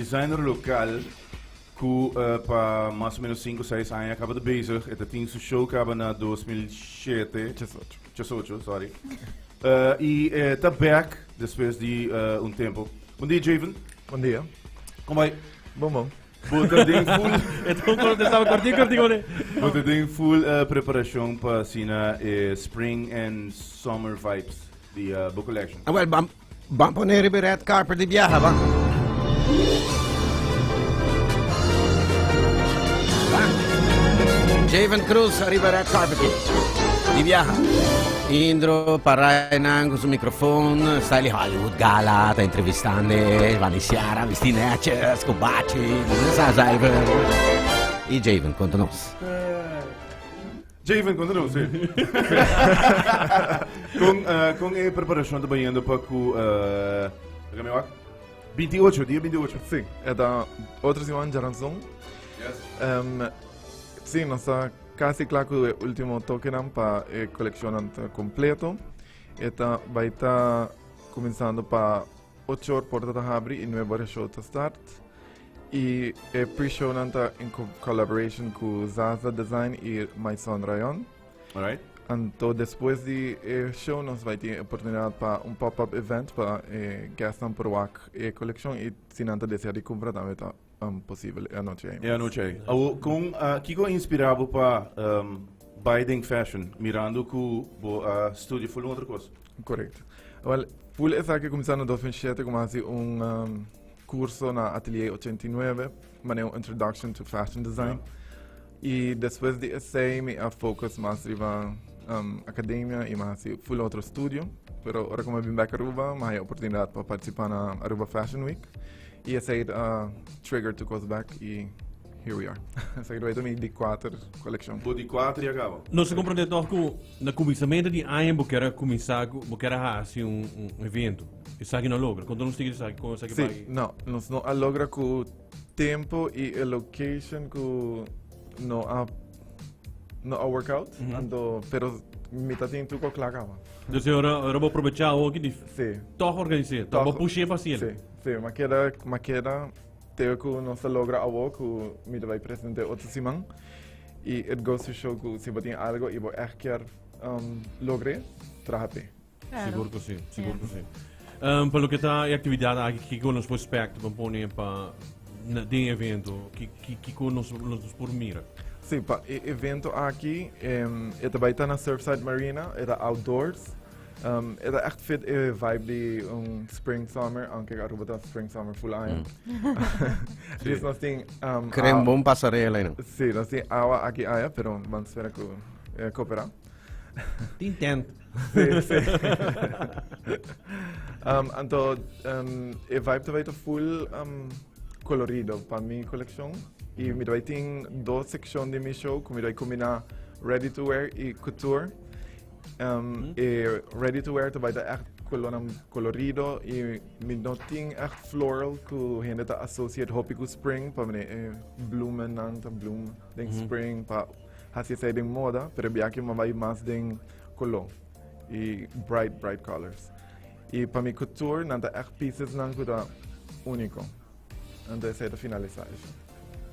Designer local que para mais ou menos 5 ou 6 anos acaba de bezig. Het tinha su show acaba na 2007. 18, sorry. E tá back depois de tempo. Bom dia, Javen. Bom dia. Como vai? Bom. Bota ding full. Estava curtinho, né? Bota ding full preparação para sina spring and summer vibes de book collection. Well, bam poner i red carpet di viaja, ba? Javen Cruz arriba red carpet di viaja. Indro parai nang su microfono, stai lì Hollywood Gala, sta intervistando Vanessiara, Vistinece, Scobaci, non sa salve. E Javen conta nos. Javen, continua, sim. Com a preparação também ainda para o 28, dia 28. Sim, é da outra semana de ranção. Yes. Sim, nós está quase claro que o último toque para a coleção completo. Eta vai estar começando para 8 horas porta da abre e 9 horas show to start. E a pre-show está em collaboration com Zaza Design e My Son Rayon. Alright. Então, depois do show, nós vamos ter a oportunidade para pop-up event para gastar por a coleção e se não desejar de comprar também está possível a noite. É a noite. Com que é inspirado para Biden Fashion, mirando que o estúdio foi outra coisa. Correto. Well, por essa que começando em 2007, comecei curso na Atelier 89, maneira Introduction to Fashion Design. E depois de esse, me focus mais na academia e mais full outro estúdio. Pero agora como eu vim back a Aruba, mais a oportunidade para participar na Aruba Fashion Week. E esse trigger to go back e here we are. Essa é a minha D4 collection. O D4 e acaba. Nós se compreendemos que no começamento de ano, eu quero começar, eu quero fazer evento. Isso aqui não logra. Quando nós temos isso como isso aqui Sim, não. Nós não logra com o tempo e a location que não há workout. Pero metade tem tudo claro. Então, eu vou aproveitar o que Sim. Toch organizar. Então, vou puxar fácil. Sim, mas queda tenho que não se logra algo que me vai apresentar outra semana. E it goes to show que se você tem algo e vou quer lograr, trabalhar. Seguro que sim, seguro que sim. Pelo que está a atividade aqui que nós prospecto para pôr para de evento que nós por mira. Sim, para evento aqui é também está na Surfside Marina, é outdoors. É echt fit vibe de spring summer, aunque Aruba está spring summer full aan. Dus nós tem Creme bom passarela, não? Sim, nós tem água aqui aí, pero vamos esperar que cooperar. Tem tempo. Sim. Então, a vibe também está full colorido para minha coleção. E me vai ter duas secções de meu show, que me vai combinar ready to wear e couture. E ready to wear também está echt colorido e me não tem echt floral, que a gente está associado com spring, para mim bloemen, bloem, denk spring, para fazer essa de moda, pero bem que vai mais de color e bright colors. E para mim couture, não está echt pieces não que está único. Então essa é a finalização.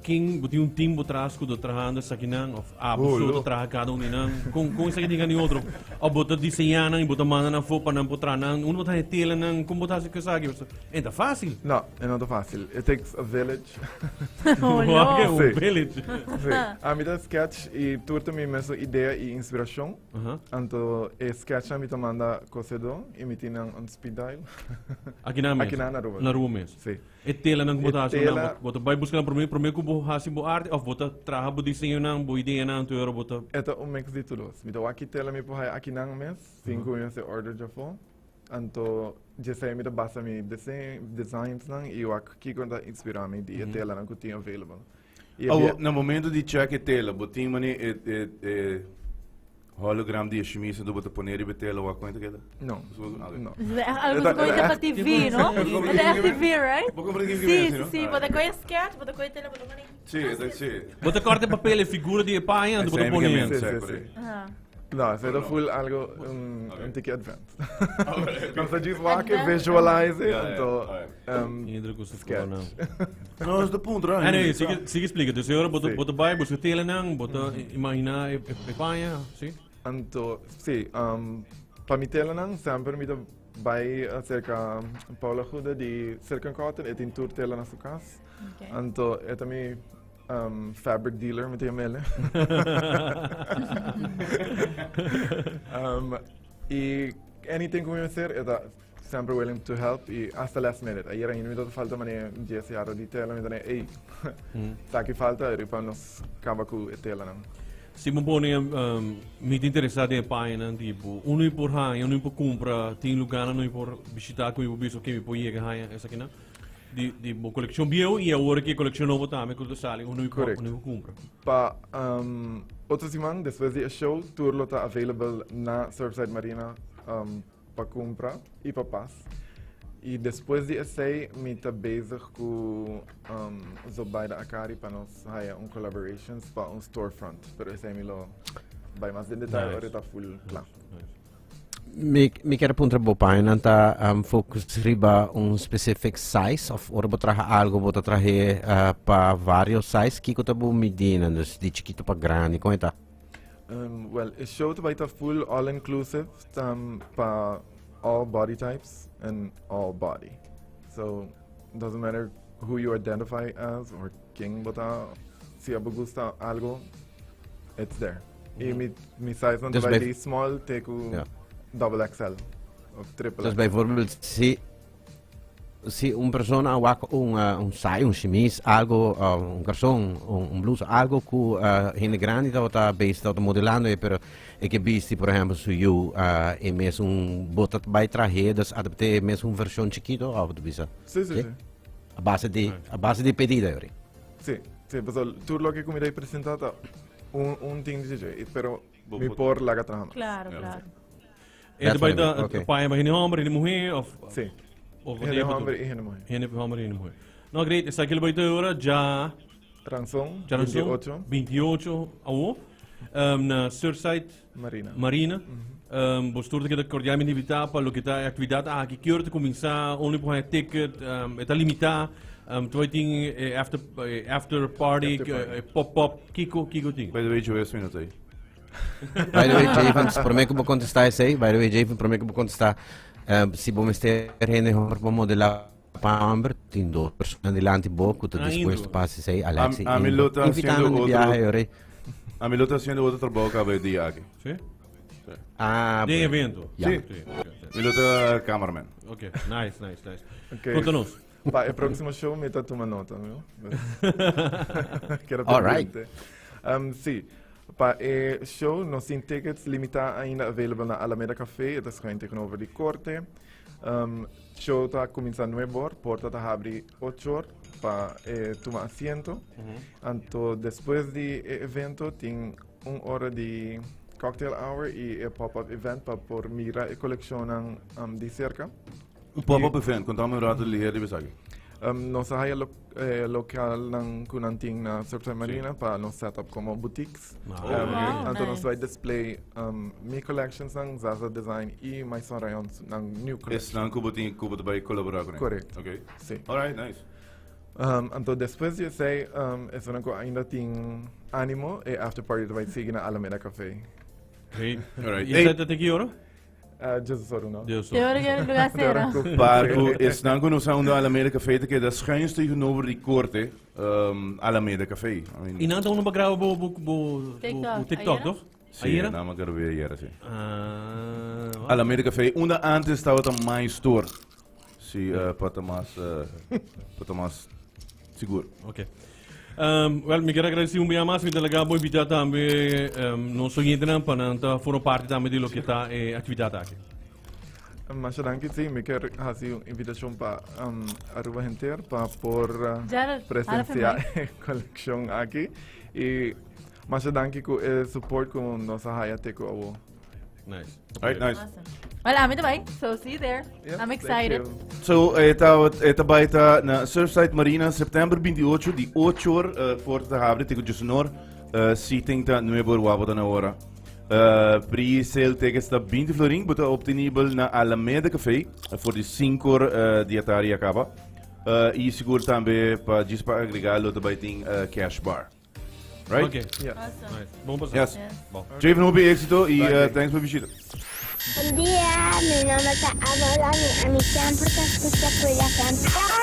Quem botou time por trás que do trajando essa aqui não, a pessoa do traja cada não, com isso aqui tem que outro, ou botar desenhar não, botar manda na fopa não botar não, botar tela não, como botar que sabe, é fácil? Não, não é fácil. It takes a village. Um village. A minha sketch e tudo me mesmo ideia e inspiração. Então, a sketch a mim manda cocedo e me tem speed dial. Aqui na mesmo. Aqui na rua. Na rua mesmo. Sim. E tela não botar assim, botar vai buscar para mim que vou fazer boa arte, ou botar traja boa desenho não, boa ideia não, tu era botar. É mix de tudo. Me dá aqui tela me por aqui não mesmo, 5 minutos de order já foi. Então, já sei me dá basta me designs não e eu aqui quando inspirar me de tela não que tinha available. No momento de check a tela, botinho mani hologram de camisa do botar poner e betela ou a coisa que Não. Algo coisa para TV, não? É TV, right? Sim, botar coisa sketch, botar coisa tela, botar mani. Sim, sim. Botar corte de papel e figura de pai, botar poner. Sim. No, se full algo un ticket advanced. Come sa just walk it, visualize it, Indro gusto sketch. ko na. No, dat is de punt, right? Nee, sige explica. Dus agora Sim. bota vai, busca tela nang, bota imagina e panha, sim? Anto, sì, pa mi telanang, sempre mi vai cerca Paula Huda di cerca cotton et in tour tela na su cas. Okay. Anto, eta mi fabric dealer met mele. E anything come hacer, eta sempre willing to help e hasta last minute. Ayer in mi falta mane 10 jaar di tela mi dane, ei, sa che falta e ripa nos cavacu e tela nang. Se mo pone muito interessado em página, tipo, uno por hang, uno por compra, tem lugar uno por visitar com o bicho que me põe que hang, essa aqui não. De boa coleção bio e agora que coleção novo também quando sai, uno por compra. Pa outra semana depois do show, turlo tá available na Surfside Marina para comprar e para pass. E depois de essay, me tá bezig com Zobay da Akari para nós fazer collaborations para storefront. Pero essay me lo vai mais de detalhe, agora tá full claro. Mi quero punta bo página tá focus riba specific size of ora botraha algo bota trahe para vários size que tá bo medina dus de chiquito para grande como tá. Well, a show vai tá full all inclusive para all body types and all body. So it doesn't matter who you identify as or king, but si abu gusta algo, it's there. E mi size não vai de small take double XL of triple. Dus bijvoorbeeld se persona awak sai, chemise, algo, garçom, blusa, algo que gente grande tá based out modelando e que visti, por exemplo, su you e mesmo botat by trajedas, adapte mesmo versão chiquito ou do bisa. Sim, sim. A base de pedida, ori. Sim, pessoal, tudo lo que comida apresentata thing de DJ, pero mi por la gatrama. Claro, claro. E depois da pai vai no homem e mulher of Sim. Of Hene hombre e hene mulher. Hene homem e mulher. Não acredito, essa aqui vai ter agora já Ransom, 28 ao na Surfside Marina. Postura que cordialmente invitar para o que está atividade aqui que hora começar, onde pode ticket, está limitado. Tu vai ter after party, pop-up, Kiko ting. By the way, Joe, is minuto aí. By the way, Javens, prometo que vou contestar isso aí. By the way, Javens, prometo que vou contestar. Se vamos ter gente para modelar para Amber, tem duas pessoas delante boco, estou disposto para isso aí, Alex. Invitando de viagem, ori. A Milo está haciendo outro trabalho que vai de aqui. Sim? De evento. Sim. Milo está cameraman. Ok, nice. Okay. Conta-nos. Pa, o próximo show me tá uma nota, meu. Alright. Sim. Pa, o show, nós temos tickets limitados ainda available na Alameda Café, está schuin tegenover die corte. Show está começando 9 horas, porta está abre 8 horas, para tomar asiento. Então, depois do evento, tem 1 hora de cocktail hour e pop-up event para por mirar a coleção de cerca. O pop-up event, contamos um rato de ligeiro de Besagi. Nós temos local kunanting na Surfside Marina para nos setup como boutiques. Então nós vamos display mi collections ng Zaza Design e mais rayons ng new collection. Esse não cubo vai colaborar com ele. Correct. Okay. Sim. Alright, nice. Então depois de sei, esse não ainda tem Animo e after party vai seguir na Alameda Café. Great. Alright. E essa até que hora? Jesus soro no. Te hoor ik in lugar zero. Parco is dan kunnen we aan de Alameda Café te dat schuins tegenover die korte Alameda Café. E não estão no background TikTok, toch? Sim, não me quero ver hier assim. Alameda Café, onde antes estava o mais store. Sim, para mais seguro. Ok. Well, me quero agradecer mais, me delega boa invitar também nosso cliente para formar parte também de lo que está atividade aqui. Mas danke sim, me quero fazer invitação para Aruba Henter para por presenciar a coleção aqui e mas danke com o support com nossa Hayateco Awo. Nice. Alright, nice. Awesome. Well, I'm também, so see you there. Yeah, I'm excited. So, está baita na Surfside Marina, setembro 28, de 8 horas, porta da abre, tenho de sonor, seating tá 9 horas, wabo na hora. Pre-sale tickets da 20 florin, bota obtenível na Alameda Café, voor de 5 dietaria acaba. E seguro também para agregar lo também tem cash bar. Right? Ok. Yeah. Awesome. Nice. Bom passar. Yes. Yes. Bom. Jay, van hoop éxito e Bye. thanks por visita. Buen día, mi nombre es Abolani. A mí siempre te escucho por la canción.